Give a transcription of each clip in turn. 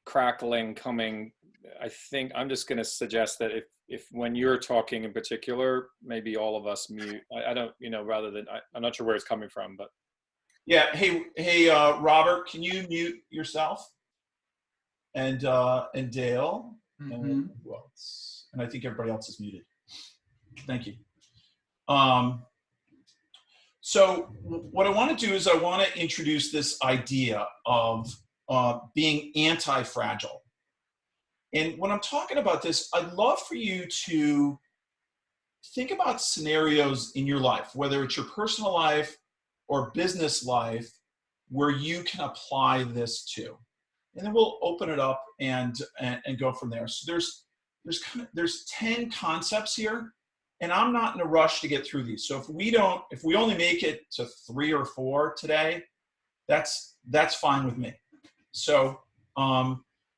crackling coming. I think I'm just going to suggest that if when you're talking in particular, maybe all of us mute. I don't, rather than, I'm not sure where it's coming from, but. Yeah. Hey, Robert, can you mute yourself? And Dale, and who else? And I think everybody else is muted. Thank you. So what I want to do is I want to introduce this idea of being anti-fragile. And when I'm talking about this, I'd love for you to think about scenarios in your life, whether it's your personal life or business life, where you can apply this to. And then we'll open it up and go from there. So there's 10 concepts here, and I'm not in a rush to get through these. So if we only make it to 3 or 4 today, that's fine with me. So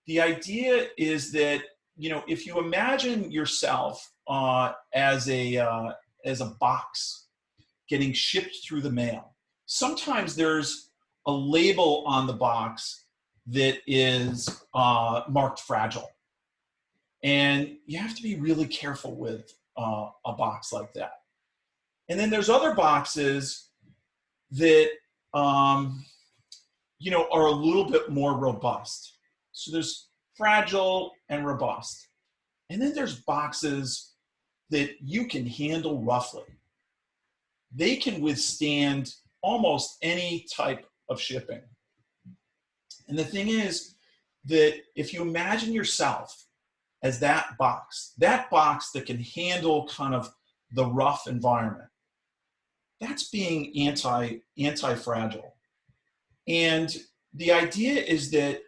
the idea is that, if you imagine yourself as a box getting shipped through the mail, sometimes there's a label on the box that is marked fragile. And you have to be really careful with a box like that. And then there's other boxes that, are a little bit more robust. So there's fragile and robust. And then there's boxes that you can handle roughly. They can withstand almost any type of shipping. And the thing is that if you imagine yourself as that box that can handle kind of the rough environment, that's being anti-fragile. And the idea is that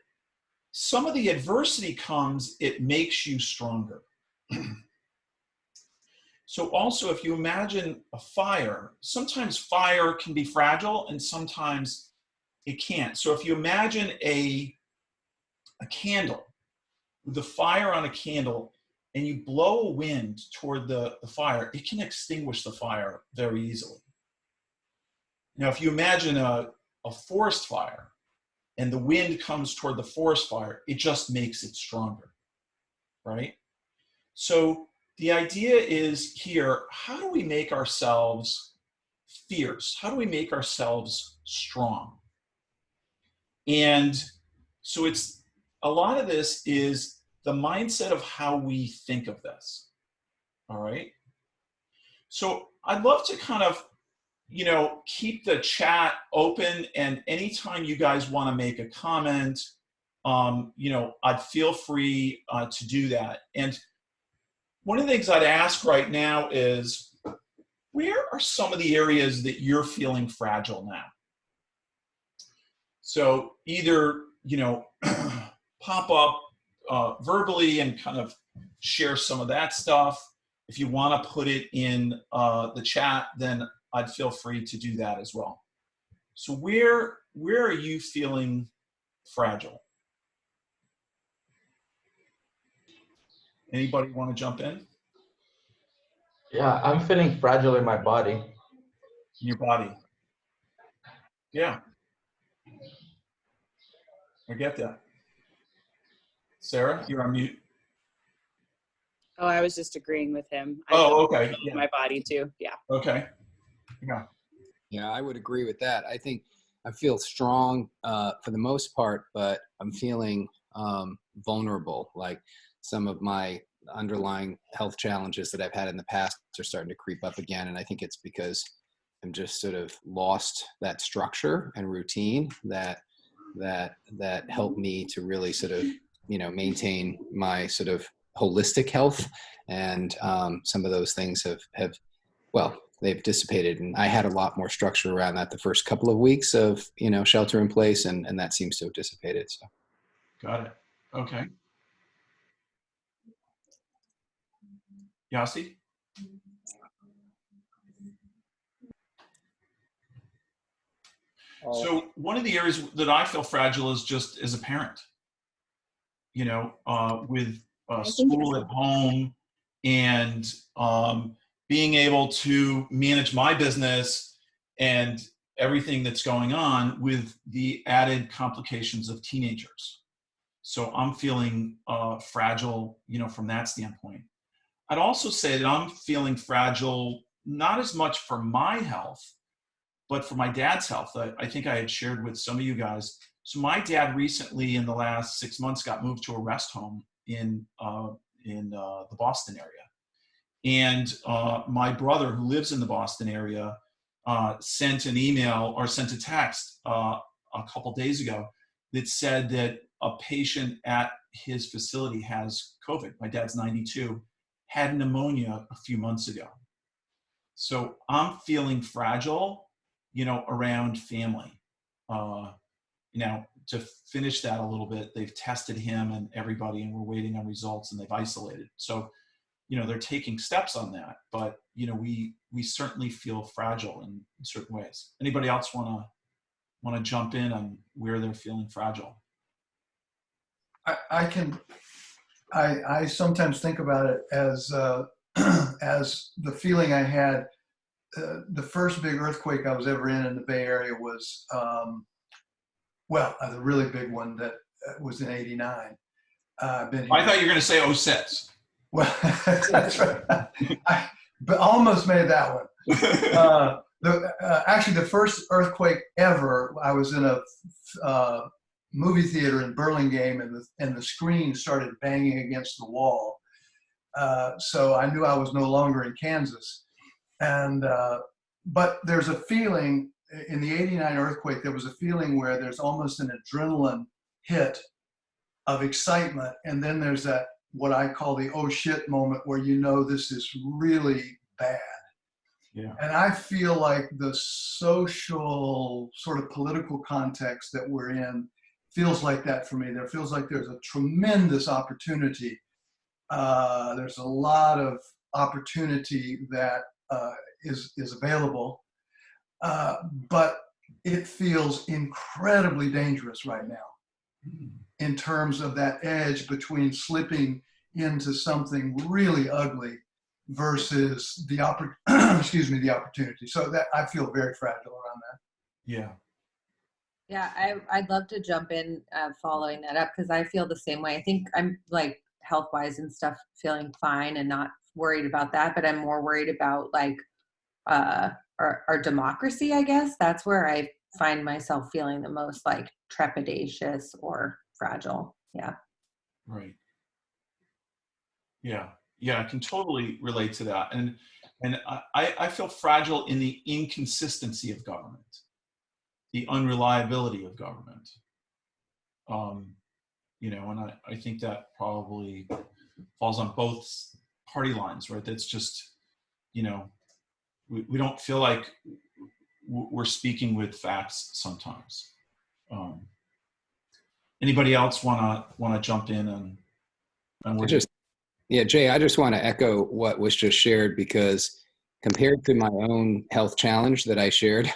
some of the adversity comes, it makes you stronger. So also, if you imagine a fire, sometimes fire can be fragile and sometimes it can't. So if you imagine a candle, with the fire on a candle, and you blow a wind toward the fire, it can extinguish the fire very easily. Now, if you imagine a forest fire, and the wind comes toward the forest fire, it just makes it stronger, right? So the idea is here, how do we make ourselves fierce? How do we make ourselves strong? And so a lot of this is the mindset of how we think of this, all right? So I'd love to kind of, keep the chat open, and anytime you guys want to make a comment, I'd feel free to do that. And one of the things I'd ask right now is, where are some of the areas that you're feeling fragile now? So either, pop up verbally and kind of share some of that stuff. If you want to put it in the chat, then I'd feel free to do that as well. So where are you feeling fragile? Anybody want to jump in? Yeah, I'm feeling fragile in my body. In your body. Yeah. I get that. Sarah, you're on mute. Oh, I was just agreeing with him. Okay. Yeah. My body too. Yeah. Okay. Yeah. Yeah, I would agree with that. I think I feel strong for the most part, but I'm feeling vulnerable. Like some of my underlying health challenges that I've had in the past are starting to creep up again. And I think it's because I'm just sort of lost that structure and routine that helped me to really sort of, maintain my sort of holistic health. And some of those things have they've dissipated, and I had a lot more structure around that the first couple of weeks of, shelter in place, and that seems to have dissipated. So. Got it. Okay. Yasi? So one of the areas that I feel fragile is just as a parent, with school at home and being able to manage my business and everything that's going on with the added complications of teenagers. So I'm feeling fragile, from that standpoint. I'd also say that I'm feeling fragile, not as much for my health, but for my dad's health. I think I had shared with some of you guys. So my dad recently, in the last 6 months, got moved to a rest home in the Boston area. And my brother, who lives in the Boston area, sent an email or sent a text a couple days ago that said that a patient at his facility has COVID. My dad's 92, had pneumonia a few months ago. So I'm feeling fragile, around family. To finish that a little bit, they've tested him and everybody, and we're waiting on results, and they've isolated. So, they're taking steps on that, but, we certainly feel fragile in certain ways. Anybody else want to jump in on where they're feeling fragile? I sometimes think about it as as the feeling I had. The first big earthquake I was ever in the Bay Area was, the really big one that was in '89. I thought you were going to say 06. Well, that's right. But almost made that one. Actually, the first earthquake ever, I was in a movie theater in Burlingame, and the screen started banging against the wall. So I knew I was no longer in Kansas. And but there's a feeling in the '89 earthquake. There was a feeling where there's almost an adrenaline hit of excitement, and then there's that what I call the oh shit moment where this is really bad. Yeah. And I feel like the social sort of political context that we're in feels like that for me. There feels like there's a tremendous opportunity. There's a lot of opportunity that is available, but it feels incredibly dangerous right now in terms of that edge between slipping into something really ugly versus the the opportunity. So that I feel very fragile around that. Yeah. Yeah, I'd love to jump in following that up, because I feel the same way. I think I'm like health-wise and stuff feeling fine and not worried about that, but I'm more worried about like our democracy, I guess. That's where I find myself feeling the most like trepidatious or fragile. Yeah. Right. Yeah. Yeah, I can totally relate to that. And I feel fragile in the inconsistency of government, the unreliability of government. And I think that probably falls on both party lines, right? That's just, we don't feel like we're speaking with facts sometimes. Anybody else want to jump in on Jay, I just want to echo what was just shared, because compared to my own health challenge that I shared,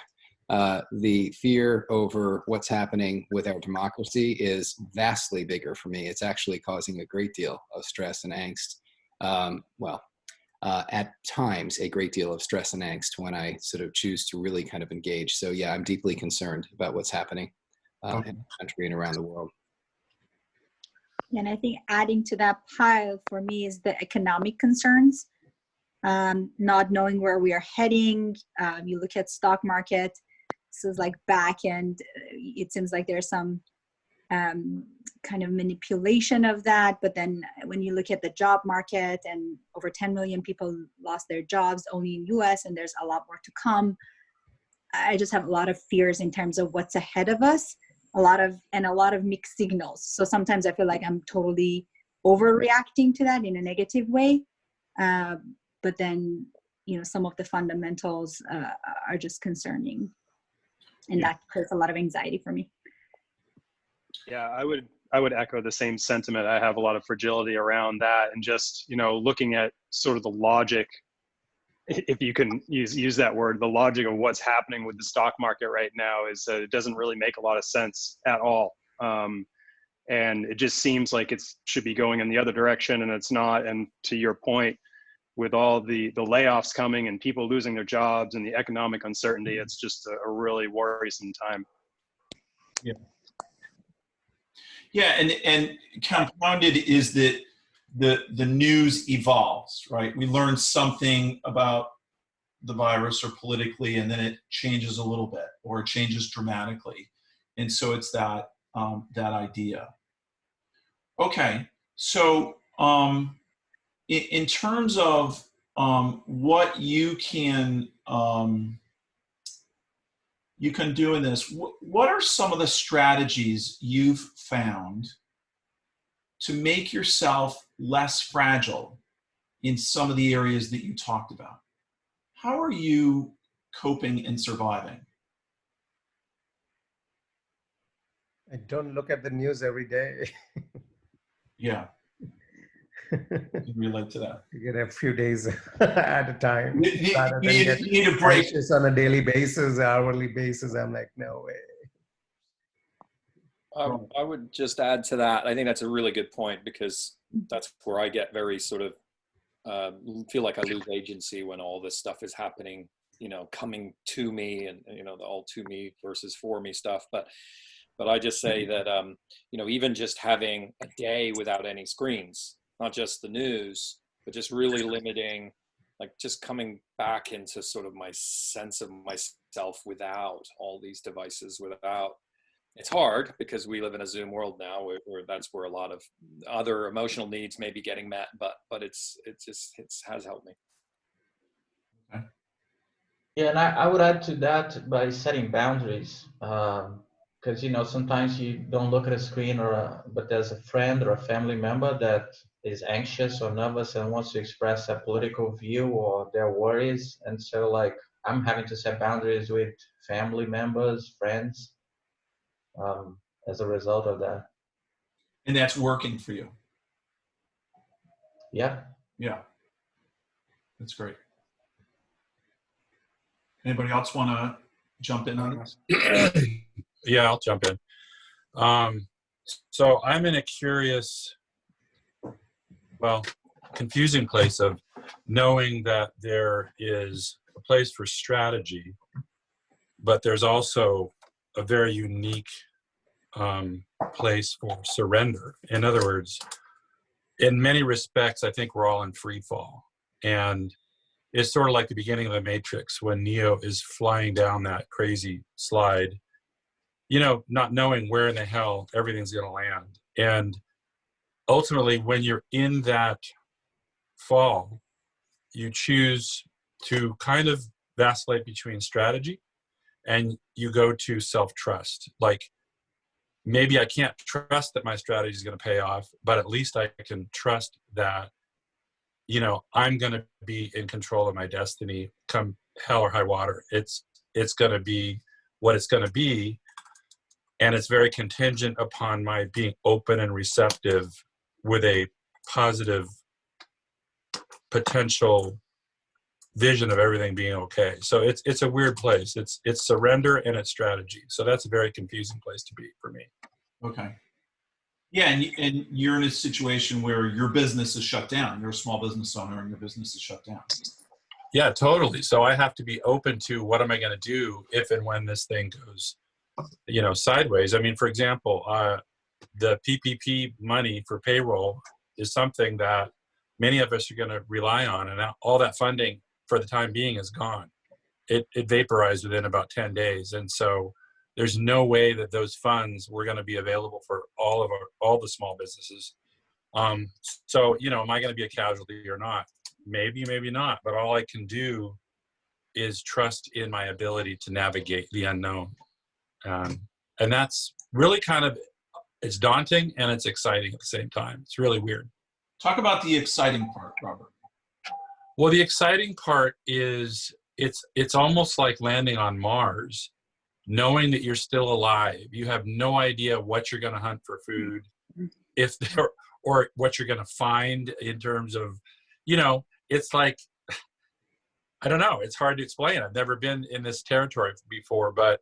the fear over what's happening with our democracy is vastly bigger for me. It's actually causing a great deal of stress and angst. At times, a great deal of stress and angst when I sort of choose to really kind of engage. So yeah, I'm deeply concerned about what's happening in the country and around the world. And I think adding to that pile for me is the economic concerns, not knowing where we are heading. You look at stock market, this is like back, and it seems like there's some kind of manipulation of that. But then when you look at the job market, and over 10 million people lost their jobs only in US, and there's a lot more to come. I just have a lot of fears in terms of what's ahead of us. A lot of mixed signals. So sometimes I feel like I'm totally overreacting to that in a negative way. But then, some of the fundamentals are just concerning. And that creates a lot of anxiety for me. Yeah, I would echo the same sentiment. I have a lot of fragility around that, and just, looking at sort of the logic, if you can use that word, the logic of what's happening with the stock market right now is that it doesn't really make a lot of sense at all. And it just seems like it should be going in the other direction, and it's not. And to your point, with all the layoffs coming and people losing their jobs and the economic uncertainty, it's just a really worrisome time. Yeah. Yeah, and compounded is that the news evolves, right? We learn something about the virus or politically, and then it changes a little bit, or it changes dramatically, and so it's that that idea. Okay, so in terms of what you can do in this, what are some of the strategies you've found to make yourself less fragile in some of the areas that you talked about? How are you coping and surviving? I don't look at the news every day. Yeah, I can relate to that. You get a few days at a time. Rather than get You need a break. anxious on a daily basis, hourly basis. I'm like, no way. I would just add to that. I think that's a really good point, because that's where I get very sort of feel like I lose agency when all this stuff is happening, you know, coming to me, and you know, the all to me versus for me stuff. But I just say that you know, even just having a day without any screens, not just the news, but just really limiting, like just coming back into sort of my sense of myself without all these devices, without. It's hard because we live in a Zoom world now where that's where a lot of other emotional needs may be getting met, but it has helped me. Okay. Yeah, and I would add to that by setting boundaries, because you know, sometimes you don't look at a screen, but there's a friend or a family member that is anxious or nervous and wants to express a political view or their worries, and so like I'm having to set boundaries with family members, friends, as a result of that. And that's working for you. Yeah. Yeah, that's great. Anybody else want to jump in on this? Yeah, I'll jump in. So I'm in a curious, well, confusing place of knowing that there is a place for strategy, but there's also a very unique place for surrender. In other words, in many respects, I think we're all in free fall. And it's sort of like the beginning of the Matrix when Neo is flying down that crazy slide, you know, not knowing where in the hell everything's going to land. And ultimately, when you're in that fall, you choose to kind of vacillate between strategy and you go to self-trust. Like, maybe I can't trust that my strategy is going to pay off, but at least I can trust that, you know, I'm going to be in control of my destiny come hell or high water. It's going to be what it's going to be. And it's very contingent upon my being open and receptive with a positive potential vision of everything being okay. So it's a weird place. It's surrender and it's strategy. So that's a very confusing place to be for me. Okay. Yeah, and you're in a situation where your business is shut down. You're a small business owner and your business is shut down. Yeah, totally. So I have to be open to what am I going to do if and when this thing goes, you know, sideways. I mean, for example, the PPP money for payroll is something that many of us are going to rely on, and all that funding for the time being is gone. It vaporized within about 10 days, and so there's no way that those funds were going to be available for all the small businesses. So, you know, am I going to be a casualty or not? Maybe, maybe not. But all I can do is trust in my ability to navigate the unknown. And that's really kind of, it's daunting and it's exciting at the same time. It's really weird. Talk about the exciting part, Robert. Well, the exciting part is it's almost like landing on Mars, knowing that you're still alive. You have no idea what you're going to hunt for food, if there, or what you're going to find in terms of, you know, it's like, I don't know. It's hard to explain. I've never been in this territory before, but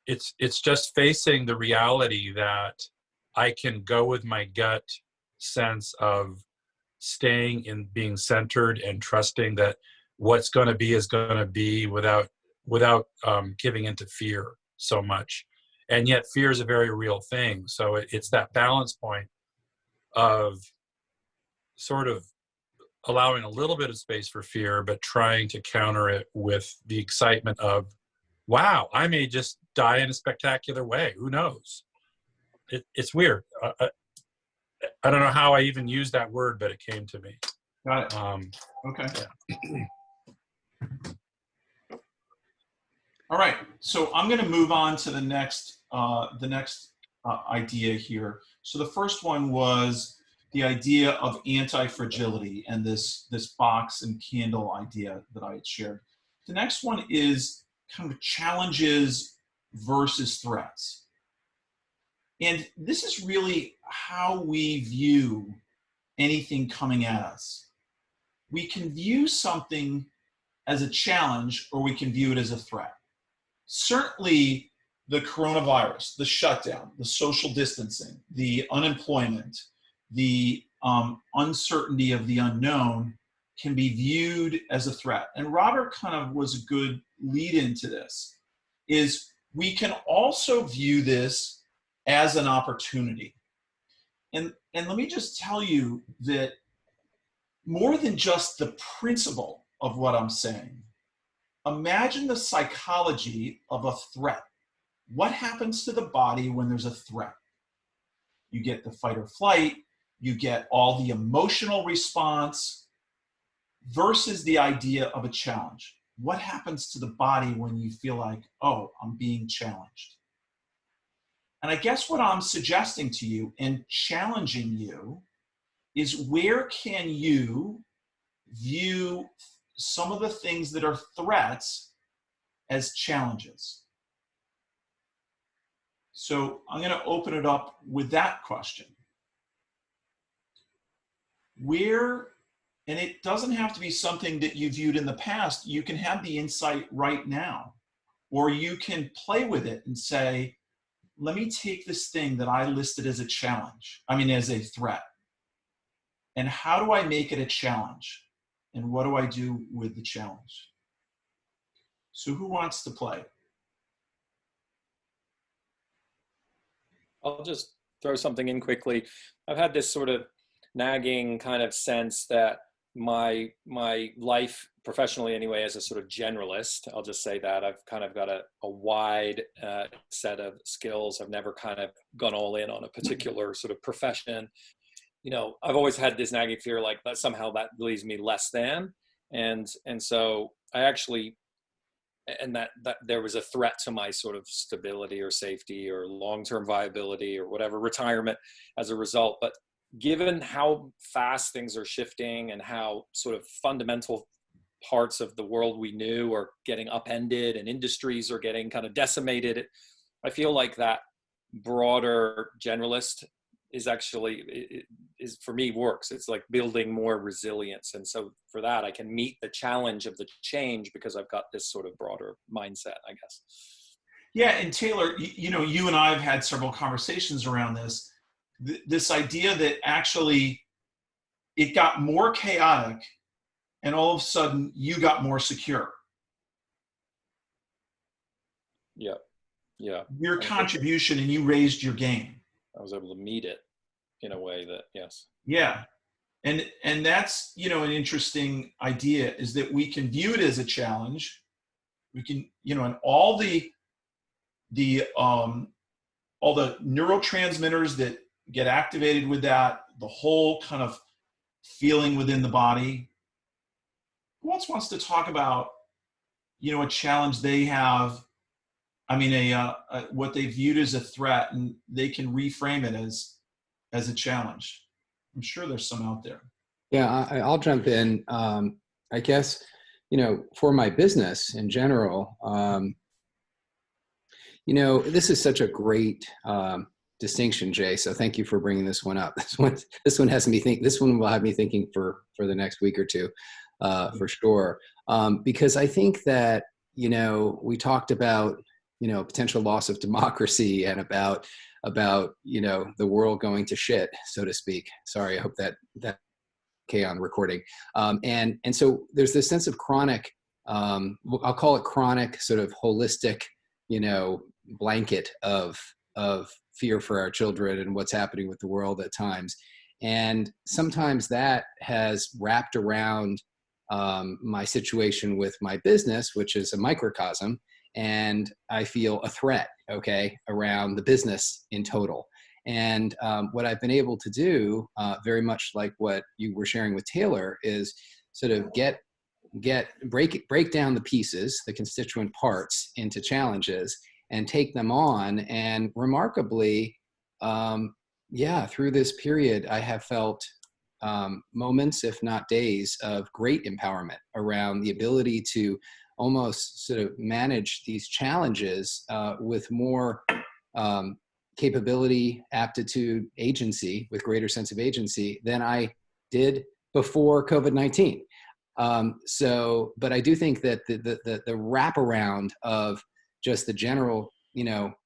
it's just facing the reality that I can go with my gut sense of staying in being centered and trusting that what's going to be is going to be without giving into fear so much. and yet fear is a very real thing. So it's that balance point of sort of allowing a little bit of space for fear, but trying to counter it with the excitement of, wow, I may just die in a spectacular way. Who knows? It's weird. I don't know how I even used that word, but it came to me. Got it. Okay. Yeah. All right. So I'm going to move on to the next idea here. So the first one was the idea of anti-fragility and this box and candle idea that I had shared. The next one is kind of challenges versus threats. And this is really how we view anything coming at us. We can view something as a challenge, or we can view it as a threat. Certainly the coronavirus, the shutdown, the social distancing, the unemployment, the uncertainty of the unknown can be viewed as a threat. And Robert kind of was a good lead into this, is we can also view this as an opportunity. And let me just tell you that more than just the principle of what I'm saying, imagine the psychology of a threat. What happens to the body when there's a threat? You get the fight or flight, you get all the emotional response versus the idea of a challenge. What happens to the body when you feel like, oh, I'm being challenged? And I guess what I'm suggesting to you and challenging you is, where can you view some of the things that are threats as challenges? So I'm going to open it up with that question. Where, and it doesn't have to be something that you viewed in the past, you can have the insight right now, or you can play with it and say, let me take this thing that I listed as a challenge, as a threat, and how do I make it a challenge? And what do I do with the challenge? So who wants to play? I'll just throw something in quickly. I've had this sort of nagging kind of sense that my life, professionally anyway, as a sort of generalist, I'll just say that I've kind of got a wide set of skills. I've never kind of gone all in on a particular sort of profession. I've always had this nagging fear, like that somehow that leaves me less than. And so I actually, and that there was a threat to my sort of stability or safety or long-term viability or whatever, retirement as a result. But given how fast things are shifting and how sort of fundamental parts of the world we knew are getting upended and industries are getting kind of decimated, I feel like that broader generalist is actually, is for me, works. It's like building more resilience. And so for that, I can meet the challenge of the change because I've got this sort of broader mindset, I guess. Yeah, and Taylor, you and I have had several conversations around this. This idea that actually it got more chaotic and all of a sudden you got more secure. Yeah. Yeah. Your contribution, and you raised your game. I was able to meet it in a way that, yes. Yeah. And that's, an interesting idea, is that we can view it as a challenge. We can, and all the neurotransmitters that get activated with that, the whole kind of feeling within the body. Who else wants to talk about, a challenge they have? What they viewed as a threat, and they can reframe it as a challenge. I'm sure there's some out there. Yeah, I'll jump in. I guess, for my business in general, this is such a great distinction, Jay. So thank you for bringing this one up. This one has me think. This one will have me thinking for the next week or two, for sure. Because I think that we talked about potential loss of democracy and about the world going to shit, so to speak. Sorry, I hope that okay on recording. And so there's this sense of chronic, I'll call it chronic, sort of holistic, blanket of fear for our children and what's happening with the world at times. And sometimes that has wrapped around my situation with my business, which is a microcosm, and I feel a threat, okay, around the business in total. And what I've been able to do, very much like what you were sharing with Taylor, is sort of break down the pieces, the constituent parts, into challenges and take them on. And remarkably, through this period, I have felt moments, if not days, of great empowerment around the ability to almost sort of manage these challenges with more capability, aptitude, agency, with greater sense of agency than I did before COVID-19. But I do think that the wraparound of just the general,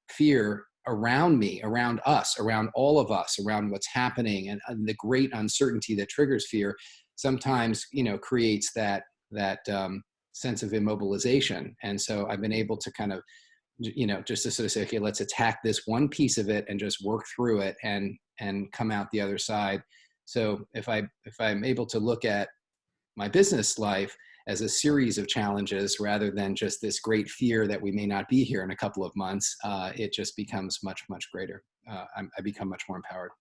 fear around me, around us, around all of us, around what's happening, and the great uncertainty that triggers fear, sometimes, creates that sense of immobilization. And so I've been able to kind of, just to sort of say, okay, let's attack this one piece of it and just work through it and come out the other side. So if I'm able to look at my business life as a series of challenges rather than just this great fear that we may not be here in a couple of months, it just becomes much, much greater. I become much more empowered.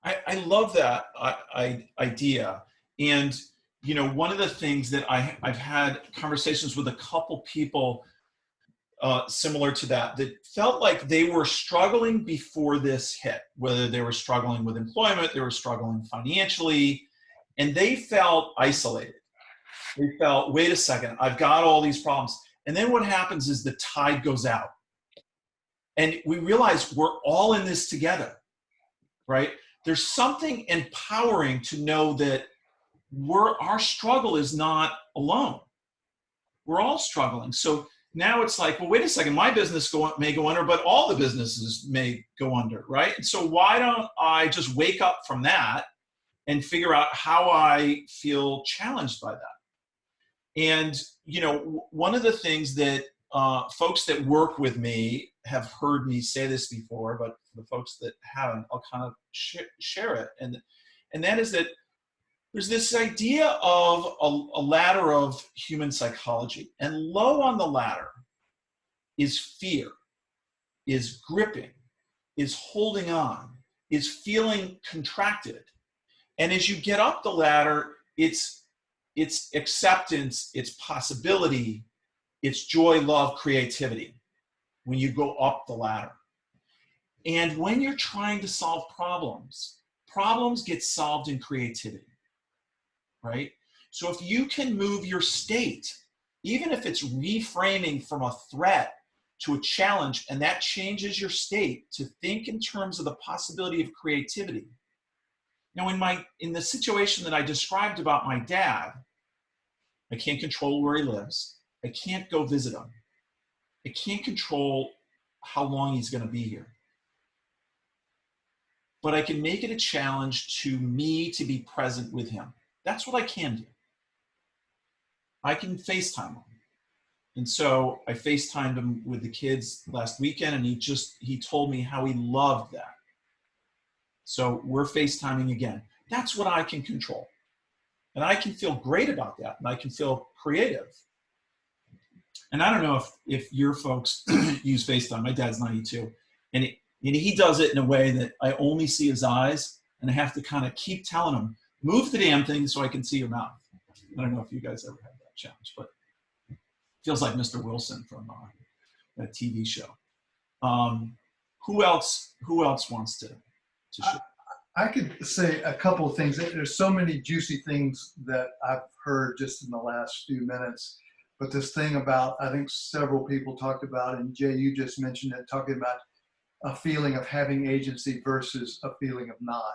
I love that idea. And, one of the things that I've had conversations with a couple people similar to that felt like they were struggling before this hit, whether they were struggling with employment, they were struggling financially, and they felt isolated. They felt, wait a second, I've got all these problems. And then what happens is the tide goes out. And we realize we're all in this together, right? There's something empowering to know that our struggle is not alone. We're all struggling. So now it's like, well, wait a second, my business may go under, but all the businesses may go under, right? And so why don't I just wake up from that and figure out how I feel challenged by that? And, one of the things that folks that work with me have heard me say this before, but for the folks that haven't, I'll kind of share it. And that is that there's this idea of a ladder of human psychology. And low on the ladder is fear, is gripping, is holding on, is feeling contracted. And as you get up the ladder, it's acceptance, it's possibility, it's joy, love, creativity when you go up the ladder. And when you're trying to solve problems get solved in creativity, right? So if you can move your state, even if it's reframing from a threat to a challenge, and that changes your state to think in terms of the possibility of creativity. Now, in the situation that I described about my dad, I can't control where he lives. I can't go visit him. I can't control how long he's going to be here. But I can make it a challenge to me to be present with him. That's what I can do. I can FaceTime him. And so I FaceTimed him with the kids last weekend, and he told me how he loved that. So we're FaceTiming again. That's what I can control. And I can feel great about that, and I can feel creative. And I don't know if your folks use FaceTime. My dad's 92. And he does it in a way that I only see his eyes, and I have to kind of keep telling him, move the damn thing so I can see your mouth. I don't know if you guys ever had that challenge, but it feels like Mr. Wilson from that TV show. Who else wants to share? I could say a couple of things. There's so many juicy things that I've heard just in the last few minutes. But this thing about, I think several people talked about, and Jay, you just mentioned it, talking about a feeling of having agency versus a feeling of not.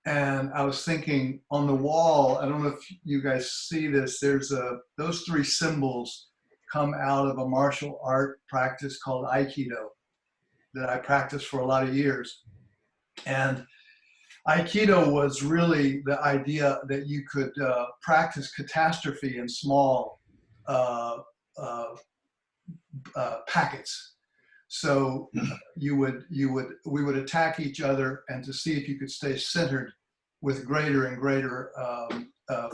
And I was thinking on the wall, I don't know if you guys see this, those three symbols come out of a martial art practice called Aikido that I practiced for a lot of years. And Aikido was really the idea that you could practice catastrophe in small packets. So we would attack each other, and to see if you could stay centered with greater and greater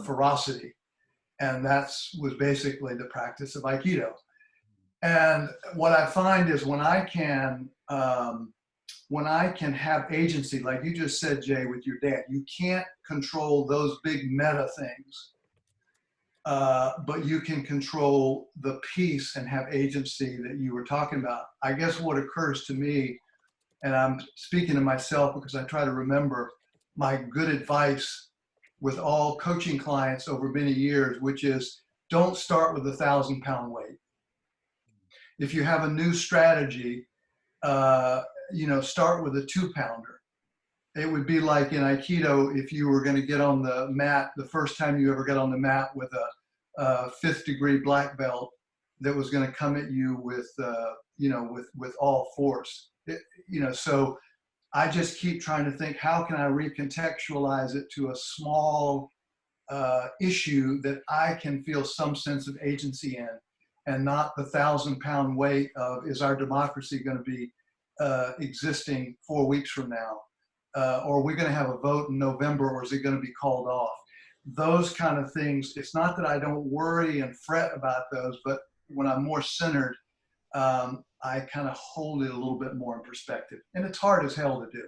ferocity. And was basically the practice of Aikido. And what I find is when I can have agency, like you just said, Jay, with your dad, you can't control those big meta things, but you can control the peace and have agency that you were talking about. I guess what occurs to me, and I'm speaking to myself because I try to remember my good advice with all coaching clients over many years, which is don't start with a 1,000-pound weight. If you have a new strategy, start with a 2-pounder. It would be like in Aikido, if you were going to get on the mat, the first time you ever got on the mat with a 5th degree black belt that was going to come at you with all force. So I just keep trying to think, how can I recontextualize it to a small issue that I can feel some sense of agency in, and not the 1,000-pound weight of, is our democracy going to be existing 4 weeks from now? Or are we going to have a vote in November, or is it going to be called off? Those kind of things, it's not that I don't worry and fret about those, but when I'm more centered, I kind of hold it a little bit more in perspective. And it's hard as hell to do.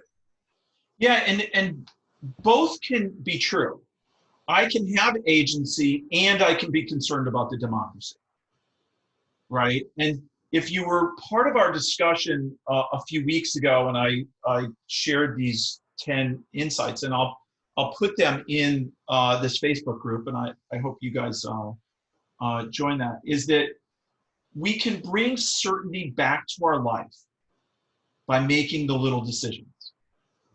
Yeah, and both can be true. I can have agency and I can be concerned about the democracy, right? And if you were part of our discussion a few weeks ago, and I shared these 10 insights, and I'll put them in this Facebook group, and I hope you guys join that, is that we can bring certainty back to our life by making the little decisions.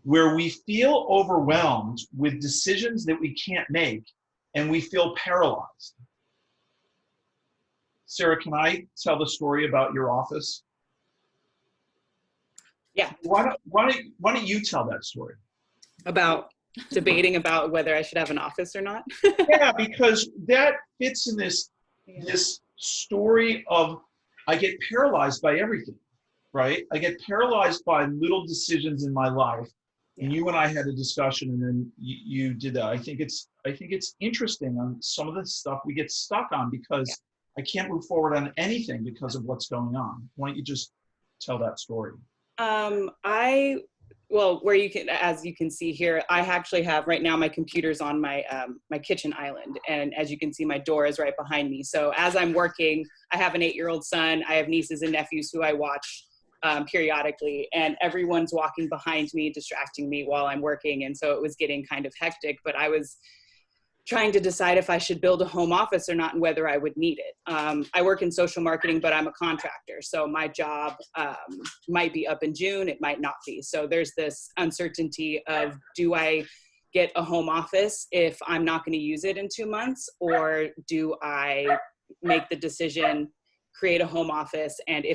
Where we feel overwhelmed with decisions that we can't make and we feel paralyzed. Sarah, can I tell the story about your office? Yeah. Why don't you tell that story? About debating about whether I should have an office or not? Yeah, because that fits in this story of, I get paralyzed by everything, right? I get paralyzed by little decisions in my life. And you and I had a discussion, and then you did that. I think it's interesting on some of the stuff we get stuck on because I can't move forward on anything because of what's going on. Why don't you just tell that story? Well, where you can, as you can see here, I actually have right now my computer's on my my kitchen island, and as you can see, my door is right behind me. So as I'm working, I have an 8-year-old son. I have nieces and nephews who I watch periodically, and everyone's walking behind me, distracting me while I'm working. And so it was getting kind of hectic, but I was trying to decide if I should build a home office or not, and whether I would need it. I work in social marketing, but I'm a contractor. So my job might be up in June, it might not be. So there's this uncertainty of, do I get a home office if I'm not going to use it in 2 months, or do I make the decision, create a home office, and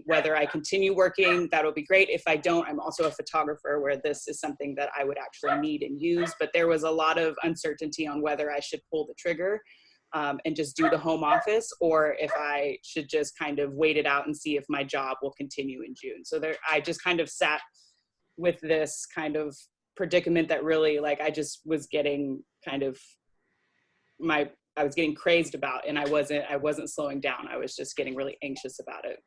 whether I continue working, that'll be great. If I don't, I'm also a photographer, where this is something that I would actually need and use. But there was a lot of uncertainty on whether I should pull the trigger and just do the home office, or if I should just kind of wait it out and see if my job will continue in June. So I just kind of sat with this kind of predicament that really, like, I just was getting kind of I was getting crazed about, and I wasn't slowing down. I was just getting really anxious about it.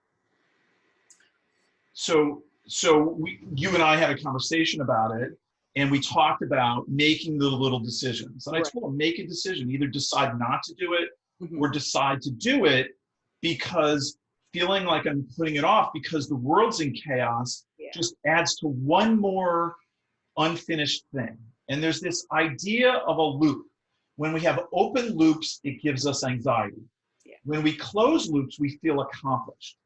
So you and I had a conversation about it, and we talked about making the little decisions. And I told him, make a decision, either decide not to do it or decide to do it, because feeling like I'm putting it off because the world's in chaos just adds to one more unfinished thing. And there's this idea of a loop. When we have open loops, it gives us anxiety. When we close loops, we feel accomplished.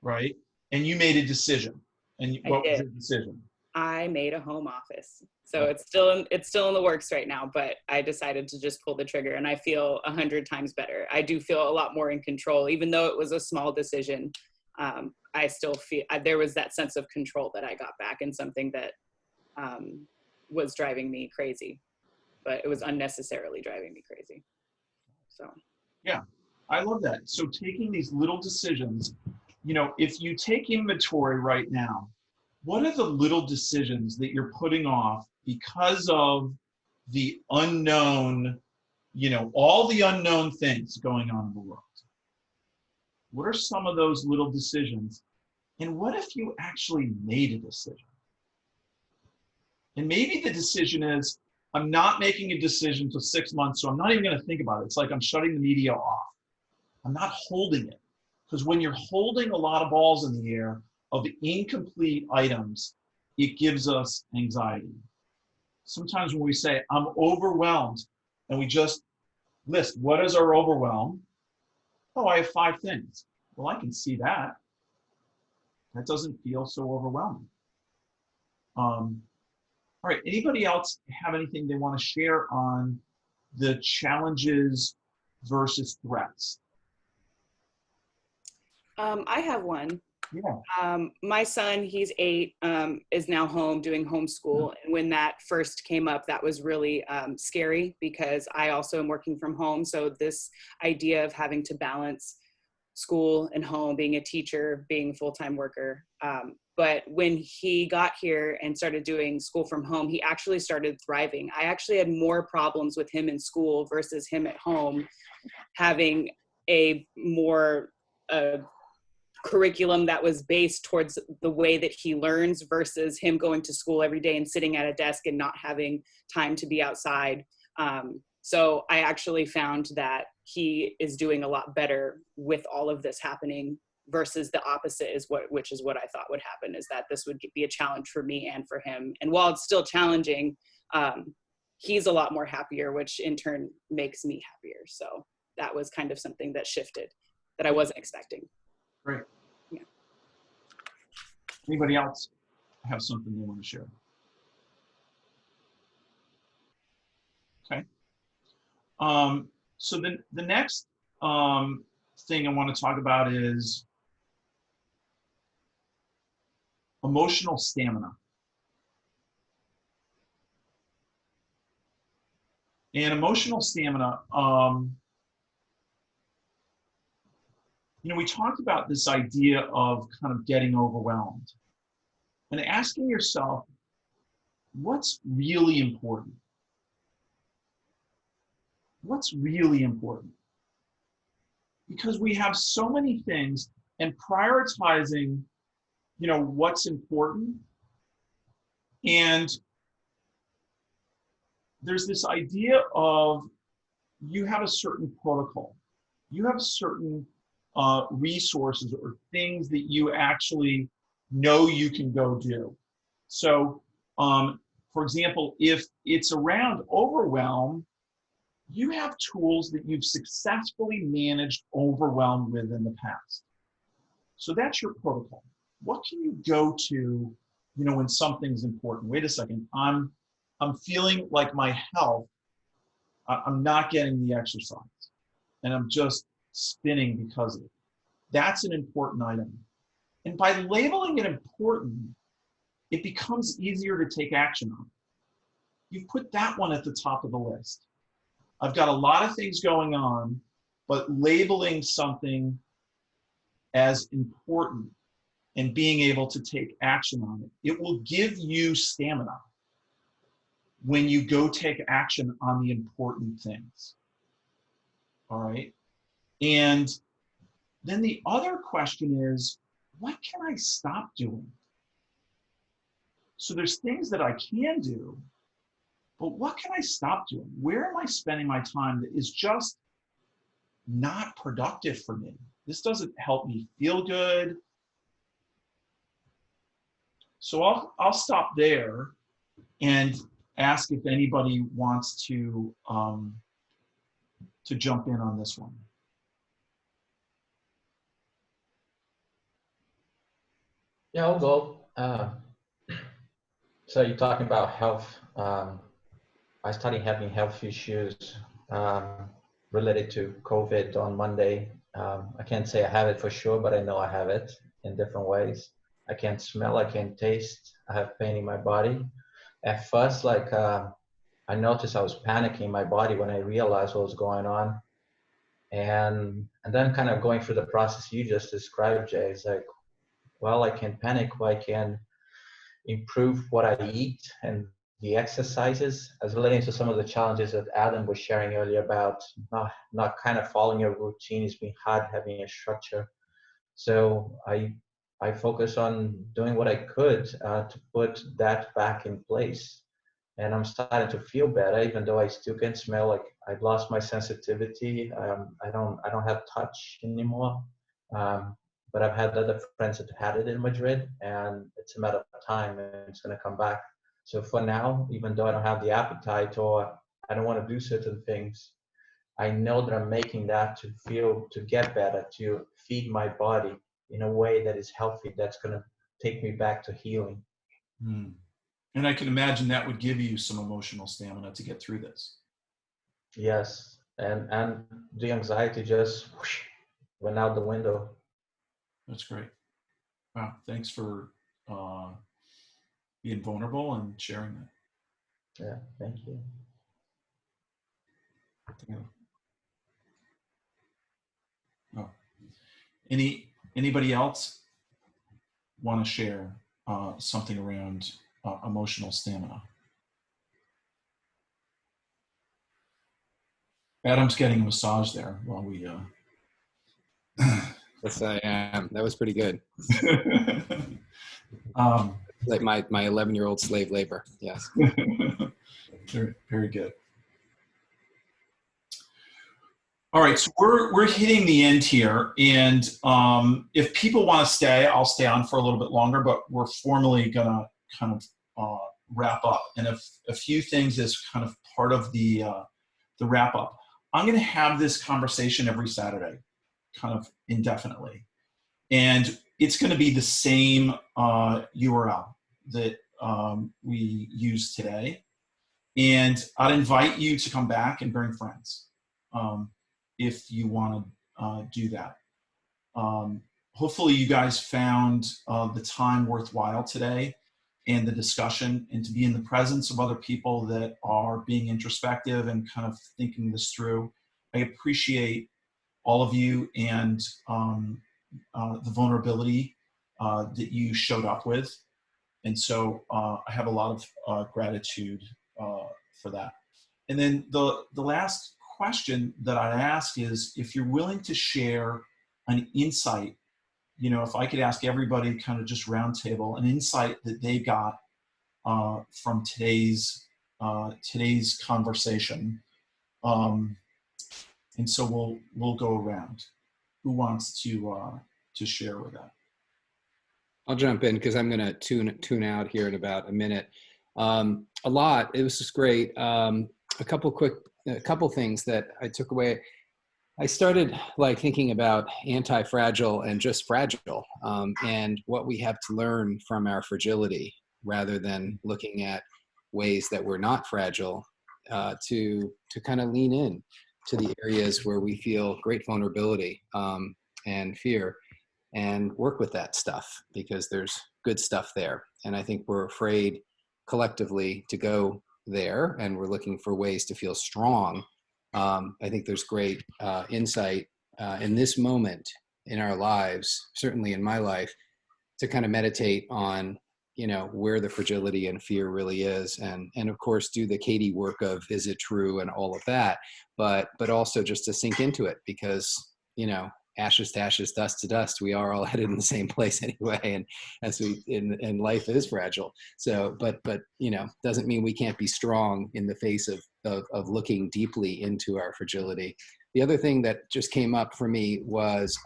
Right? And you made a decision. And what was your decision? I made a home office. So it's still in the works right now, but I decided to just pull the trigger, and I feel 100 times better. I do feel a lot more in control, even though it was a small decision. I still feel there was that sense of control that I got back, and something that was driving me crazy. But it was unnecessarily driving me crazy. So. Yeah, I love that. So taking these little decisions you know, if you take inventory right now, what are the little decisions that you're putting off because of the unknown, you know, all the unknown things going on in the world? What are some of those little decisions? And what if you actually made a decision? And maybe the decision is, I'm not making a decision until 6 months, so I'm not even going to think about it. It's like I'm shutting the media off. I'm not holding it. Because when you're holding a lot of balls in the air of incomplete items, it gives us anxiety. Sometimes when we say, I'm overwhelmed, and we just list, what is our overwhelm? Oh, I have 5 things. Well, I can see that. That doesn't feel so overwhelming. All right, anybody else have anything they want to share on the challenges versus threats? I have one. Yeah. My son, he's 8, is now home doing homeschool. And when that first came up, that was really scary because I also am working from home. So this idea of having to balance school and home, being a teacher, being a full-time worker. But when he got here and started doing school from home, he actually started thriving. I actually had more problems with him in school versus him at home having a more curriculum that was based towards the way that he learns versus him going to school every day and sitting at a desk and not having time to be outside. So I actually found that he is doing a lot better with all of this happening versus the opposite which is what I thought would happen, is that this would be a challenge for me and for him. And while it's still challenging, he's a lot more happier, which in turn makes me happier. So that was kind of something that shifted that I wasn't expecting. Great. Yeah. Anybody else have something they want to share? Okay. So the next thing I want to talk about is emotional stamina. And emotional stamina, you know, we talked about this idea of kind of getting overwhelmed and asking yourself, what's really important? What's really important? Because we have so many things, and prioritizing, you know, what's important. And there's this idea of you have a certain protocol, you have certain resources or things that you actually know you can go do. So, for example, if it's around overwhelm, you have tools that you've successfully managed overwhelm with in the past. So that's your protocol. What can you go to, you know, when something's important? Wait a second, I'm feeling like my health, I'm not getting the exercise, and I'm just spinning because of it. That's an important item. And by labeling it important, it becomes easier to take action on. You put that one at the top of the list. I've got a lot of things going on, but labeling something as important and being able to take action on it, it will give you stamina when you go take action on the important things. All right. And then the other question is, what can I stop doing? So there's things that I can do, but what can I stop doing? Where am I spending my time that is just not productive for me? This doesn't help me feel good. So I'll stop there and ask if anybody wants to jump in on this one. Yeah, I'll go. So you're talking about health. I started having health issues related to COVID on Monday. I can't say I have it for sure, but I know I have it in different ways. I can't smell, I can't taste, I have pain in my body. At first, I noticed I was panicking in my body when I realized what was going on. And then kind of going through the process you just described, Jay, is like, well, I can panic, well, I can improve what I eat and the exercises, as relating to some of the challenges that Adam was sharing earlier about not kind of following a routine. It's been hard having a structure. So I focus on doing what I could to put that back in place. And I'm starting to feel better, even though I still can smell. Like I've lost my sensitivity. I don't have touch anymore. But I've had other friends that had it in Madrid, and it's a matter of time, and it's going to come back. So for now, even though I don't have the appetite or I don't want to do certain things, I know that I'm making that to get better, to feed my body in a way that is healthy, that's going to take me back to healing. Mm. And I can imagine that would give you some emotional stamina to get through this. Yes, and the anxiety just whoosh, went out the window. That's great. Wow, thanks for being vulnerable and sharing that. Yeah, thank you. Yeah. Oh. Anybody else want to share something around emotional stamina? Adam's getting a massage there while we. Yes, I am. That was pretty good. Like my 11-year-old slave labor. Yes. Very, very good. All right, so we're hitting the end here, and if people want to stay, I'll stay on for a little bit longer, but we're formally gonna kind of wrap up. And a few things as kind of part of the wrap up. I'm gonna have this conversation every Saturday, kind of indefinitely, and it's gonna be the same URL that we used today, and I'd invite you to come back and bring friends. If you want to do that. Hopefully you guys found the time worthwhile today and the discussion, and to be in the presence of other people that are being introspective and kind of thinking this through. I appreciate all of you and the vulnerability that you showed up with. And so I have a lot of gratitude for that. And then the last question that I'd ask is, if you're willing to share an insight, if I could ask everybody kind of just roundtable, an insight that they got from today's conversation. And so we'll go around. Who wants to share with that? I'll jump in because I'm going to tune out here in about a minute. It was just great. A couple things that I took away. I started thinking about anti-fragile and just fragile, and what we have to learn from our fragility, rather than looking at ways that we're not fragile, to kind of lean in to the areas where we feel great vulnerability and fear, and work with that stuff, because there's good stuff there. And I think we're afraid collectively to go there, and we're looking for ways to feel strong. I think there's great insight in this moment in our lives, certainly in my life, to kind of meditate on, where the fragility and fear really is, and of course do the Katie work of, is it true, and all of that, but also just to sink into it, because ashes to ashes, dust to dust, we are all headed in the same place anyway, and and life is fragile. So but doesn't mean we can't be strong in the face of looking deeply into our fragility. The other thing that just came up for me was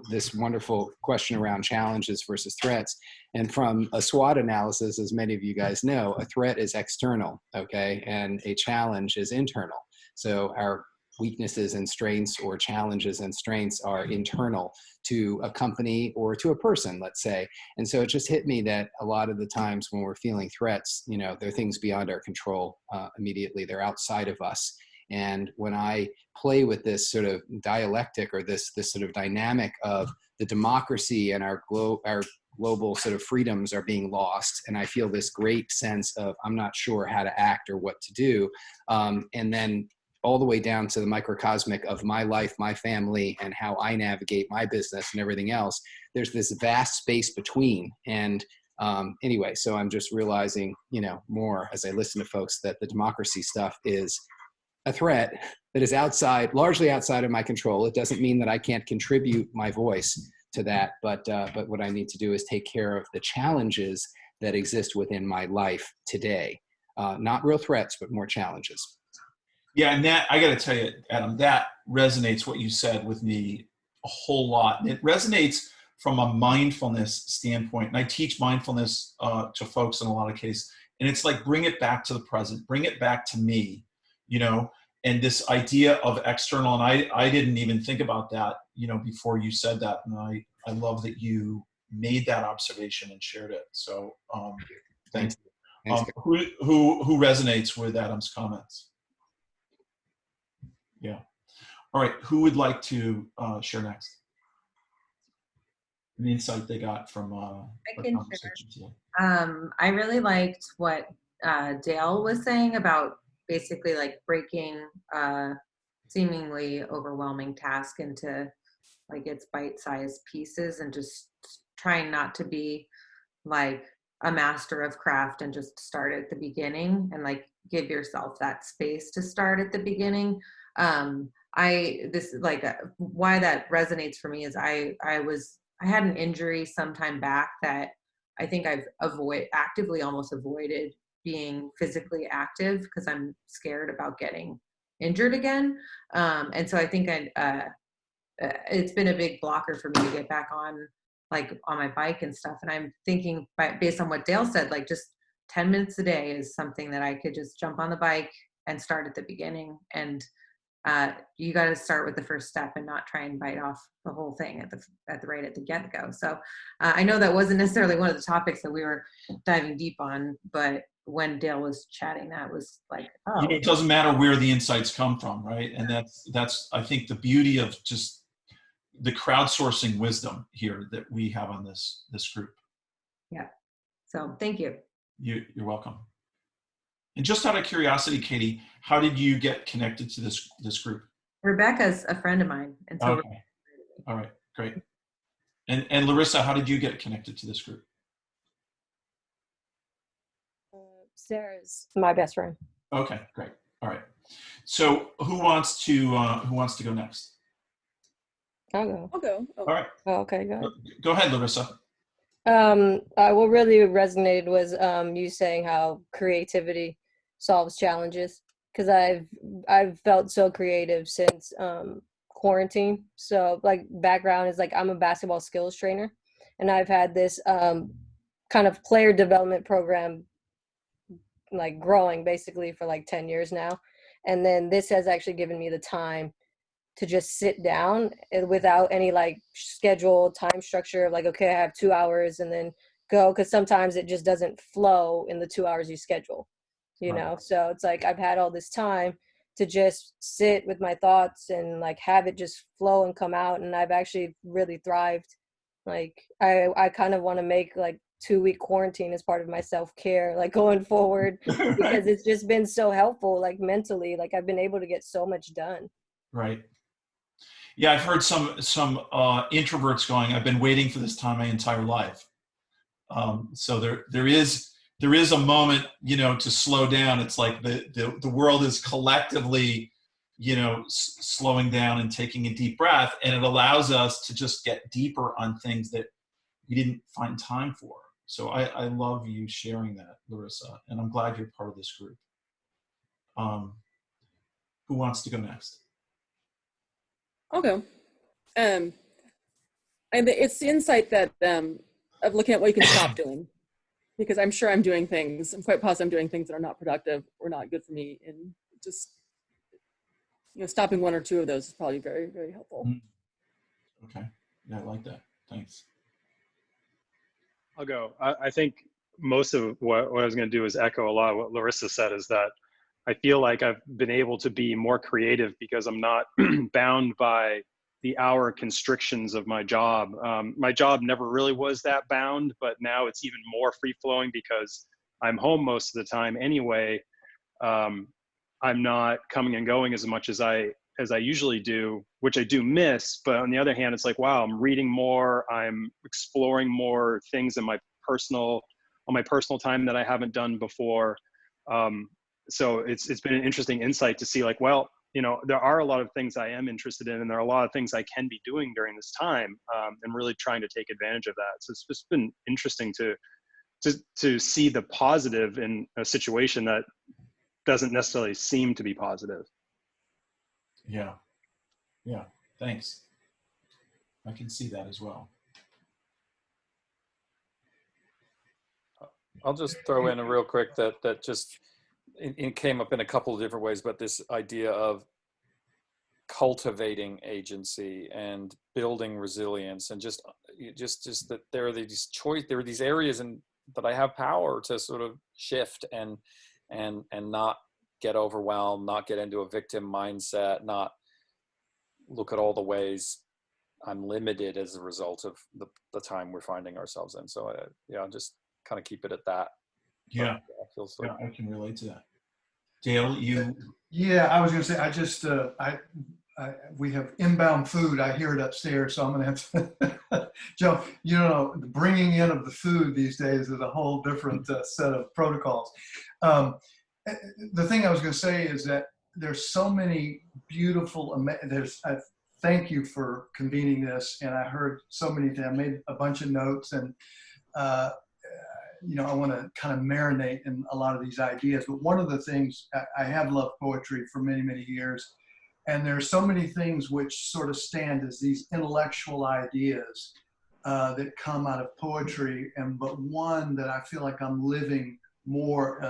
this wonderful question around challenges versus threats. And from a SWOT analysis, as many of you guys know, a threat is external, okay, and a challenge is internal. So our weaknesses and strengths, or challenges and strengths, are internal to a company or to a person, let's say. And so it just hit me that a lot of the times when we're feeling threats, they're things beyond our control immediately. They're outside of us. And when I play with this sort of dialectic, or this sort of dynamic of the democracy and our global sort of freedoms are being lost, and I feel this great sense of I'm not sure how to act or what to do, and then all the way down to the microcosmic of my life, my family, and how I navigate my business and everything else. There's this vast space between. And anyway, so I'm just realizing, you know, more as I listen to folks, that the democracy stuff is a threat that is largely outside of my control. It doesn't mean that I can't contribute my voice to that, but what I need to do is take care of the challenges that exist within my life today. Not real threats, but more challenges. Yeah, and that, I got to tell you, Adam, that resonates what you said with me a whole lot. And it resonates from a mindfulness standpoint. And I teach mindfulness to folks in a lot of cases. And it's like, bring it back to the present, bring it back to me, you know, and this idea of external. And I didn't even think about that, you know, before you said that. And I love that you made that observation and shared it. So thanks. Who resonates with Adam's comments? Yeah. All right. Who would like to share next? An insight they got from I can share. I really liked what Dale was saying about basically like breaking seemingly overwhelming task into like its bite-sized pieces, and just trying not to be like a master of craft and just start at the beginning, and like give yourself that space to start at the beginning. Why that resonates for me is I had an injury some time back that I think I've actively almost avoided being physically active because I'm scared about getting injured again. And so I think it's been a big blocker for me to get back on my bike and stuff. And I'm thinking, based on what Dale said, like just 10 minutes a day is something that I could just jump on the bike and start at the beginning. And you got to start with the first step and not try and bite off the whole thing at the get-go. So I know that wasn't necessarily one of the topics that we were diving deep on, but when Dale was chatting, that was like, oh. You know, it doesn't matter where the insights come from, right? And that's I think the beauty of just the crowdsourcing wisdom here that we have on this group. Yeah. So thank you. You're welcome. And just out of curiosity, Katie, how did you get connected to this group? Rebecca's a friend of mine. And so okay. All right, great. And Larissa, how did you get connected to this group? Sarah's my best friend. Okay, great. All right. So who wants to go next? I'll go. All right. Oh, okay, go ahead. Go ahead, Larissa. What really resonated was you saying how creativity solves challenges, because I've felt so creative since quarantine. So like background is like I'm a basketball skills trainer, and I've had this kind of player development program like growing basically for like 10 years now. And then this has actually given me the time to just sit down without any like schedule time structure, like, okay, I have 2 hours and then go. Cause sometimes it just doesn't flow in the 2 hours you schedule, you know? So it's like, I've had all this time to just sit with my thoughts and like have it just flow and come out. And I've actually really thrived. Like I kind of want to make like 2-week quarantine as part of my self-care, like going forward, because it's just been so helpful, like mentally, like I've been able to get so much done. Right. Yeah, I've heard some introverts going, I've been waiting for this time my entire life. So there is a moment, you know, to slow down. It's like the world is collectively, you know, slowing down and taking a deep breath, and it allows us to just get deeper on things that we didn't find time for. So I love you sharing that, Larissa, and I'm glad you're part of this group. Who wants to go next? I'll go. And it's the insight that of looking at what you can stop doing, because I'm sure I'm quite positive I'm doing things that are not productive or not good for me, and just, you know, stopping 1 or 2 of those is probably very, very helpful. Okay. Yeah, I like that. Thanks. I'll go. I think most of what I was going to do is echo a lot of what Larissa said, is that I feel like I've been able to be more creative because I'm not bound by the hour constrictions of my job. My job never really was that bound, but now it's even more free flowing because I'm home most of the time anyway. I'm not coming and going as much as I usually do, which I do miss. But on the other hand, it's like, wow, I'm reading more, I'm exploring more things in my personal time that I haven't done before. So it's been an interesting insight to see, like, well, you know, there are a lot of things I am interested in, and there are a lot of things I can be doing during this time, and really trying to take advantage of that. So it's just been interesting to see the positive in a situation that doesn't necessarily seem to be positive. Yeah. Yeah. Thanks. I can see that as well. I'll just throw in a real quick that just it came up in a couple of different ways, but this idea of cultivating agency and building resilience, and just that there are these areas that I have power to sort of shift and not get overwhelmed, not get into a victim mindset, not look at all the ways I'm limited as a result of the time we're finding ourselves in. So yeah, just kind of keep it at that. Yeah. But, yeah, I can relate to that. Dale, you? Yeah, I was going to say, I just, we have inbound food. I hear it upstairs, so I'm going to have to, Joe, you know, the bringing in of the food these days is a whole different set of protocols. The thing I was going to say is that there's so many beautiful, thank you for convening this. And I heard so many things. I made a bunch of notes, and you know, I want to kind of marinate in a lot of these ideas. But one of the things, I have loved poetry for many, many years. And there's so many things which sort of stand as these intellectual ideas that come out of poetry. But one that I feel like I'm living more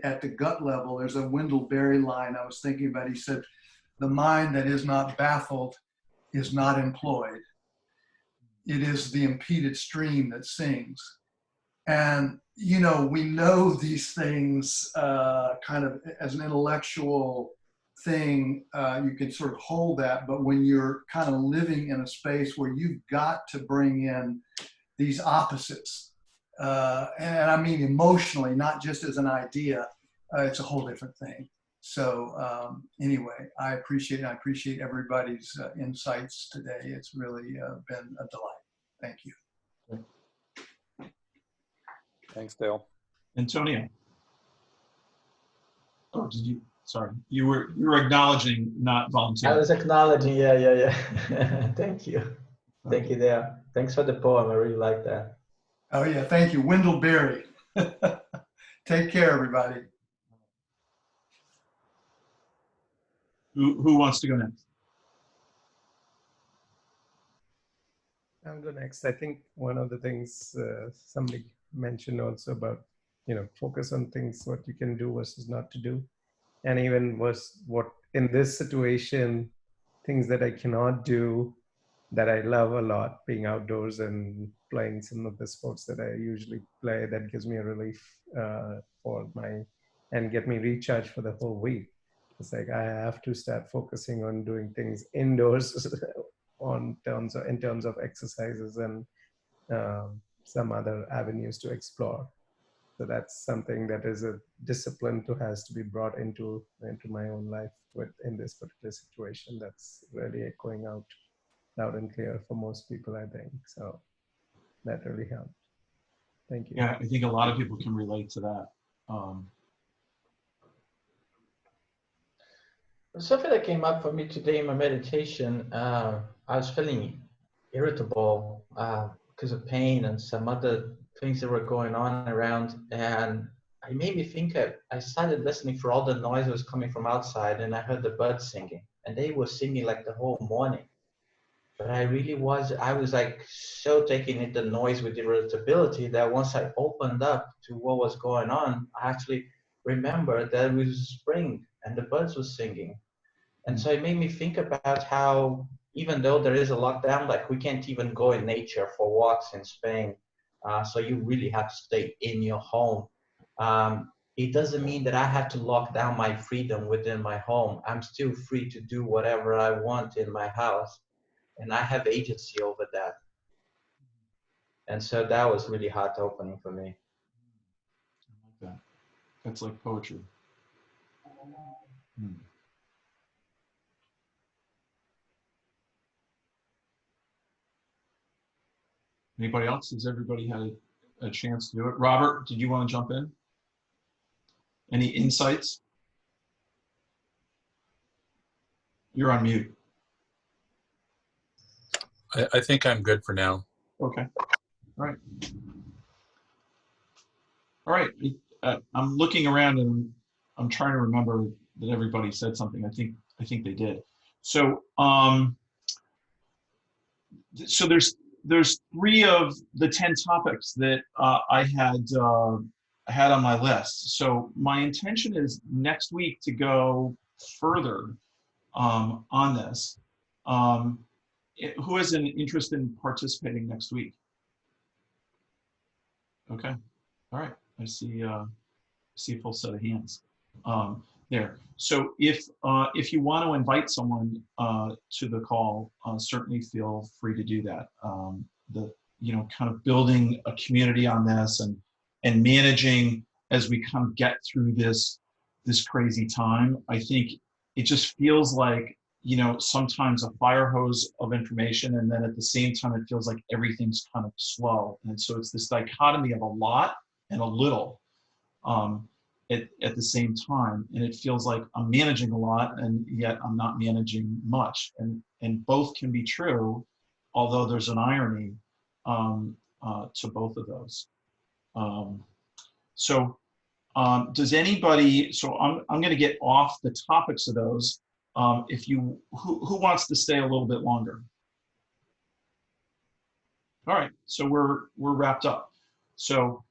at the gut level. There's a Wendell Berry line I was thinking about. He said, "The mind that is not baffled is not employed. It is the impeded stream that sings." And, you know, we know these things kind of as an intellectual thing, you can sort of hold that, but when you're kind of living in a space where you've got to bring in these opposites, and I mean emotionally, not just as an idea, it's a whole different thing. So anyway, I appreciate everybody's insights today. It's really been a delight. Thank you. Thanks, Dale. Antonio. Oh, did you? Sorry, you were acknowledging, not volunteering. I was acknowledging. Yeah. Thank you. Thank you, Dale. Thanks for the poem. I really like that. Oh yeah, thank you, Wendell Berry. Take care, everybody. Who wants to go next? I'll go next. I think one of the things somebody mentioned also about, you know, focus on things, what you can do versus not to do. And even was what in this situation, things that I cannot do that I love a lot, being outdoors and playing some of the sports that I usually play, that gives me a relief and get me recharged for the whole week. It's like I have to start focusing on doing things indoors in terms of exercises and some other avenues to explore. So that's something that is a discipline has to be brought into my own life in this particular situation. That's really echoing out loud and clear for most people, I think. So that really helped. Thank you. Yeah, I think a lot of people can relate to that. Something that came up for me today in my meditation, I was feeling irritable because of pain and some other things that were going on around, and it made me think I started listening for all the noise that was coming from outside, and I heard the birds singing, and they were singing like the whole morning. But I was like so taking in the noise with irritability that once I opened up to what was going on, I actually remembered that it was spring and the birds were singing. And so it made me think about how, even though there is a lockdown, like we can't even go in nature for walks in Spain. So you really have to stay in your home. It doesn't mean that I have to lock down my freedom within my home. I'm still free to do whatever I want in my house. And I have agency over that. And so that was really heart-opening for me. I like that. That's like poetry. Anybody else? Has everybody had a chance to do it? Robert, did you want to jump in? Any insights? You're on mute. I think I'm good for now. Okay. All right. All right. I'm looking around and I'm trying to remember that everybody said something. I think they did. So so there's 3 of the 10 topics that I had on my list. So my intention is next week to go further on this. Who has an interest in participating next week? Okay. All right. I see a full set of hands there. So if you want to invite someone to the call, certainly feel free to do that. Kind of building a community on this and managing as we kind of get through this crazy time. I think it just feels like, sometimes a fire hose of information, and then at the same time it feels like everything's kind of slow. And so it's this dichotomy of a lot and a little at the same time. And it feels like I'm managing a lot and yet I'm not managing much. And both can be true, although there's an irony to both of those. Does anybody, so I'm going to get off the topics of those. Who wants to stay a little bit longer? All right, so we're wrapped up. So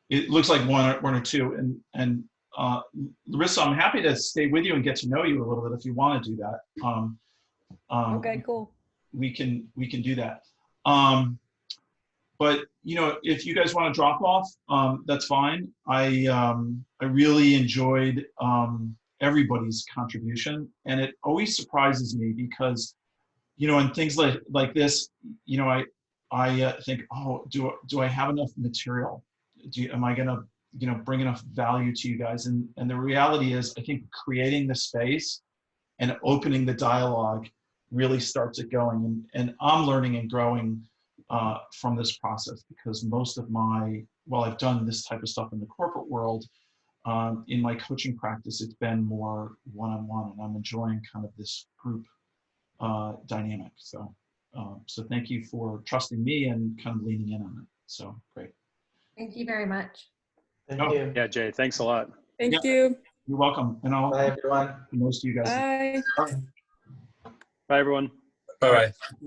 it looks like one or two, and Larissa, I'm happy to stay with you and get to know you a little bit if you want to do that. Okay, cool. We can do that. But if you guys want to drop off, that's fine. I really enjoyed everybody's contribution, and it always surprises me because in things like this, I think, oh, do I have enough material? Am I gonna bring enough value to you guys? And the reality is, I think creating the space and opening the dialogue really starts it going. And I'm learning and growing from this process, because most of I've done this type of stuff in the corporate world, in my coaching practice, it's been more one-on-one, and I'm enjoying kind of this group dynamic. So thank you for trusting me and kind of leaning in on it. So great. Thank you very much. Thank Oh. you. Yeah, Jay, thanks a lot. Thank you. You're welcome. And I'll Bye, everyone. most of you guys. Bye. Bye, everyone. Bye-bye.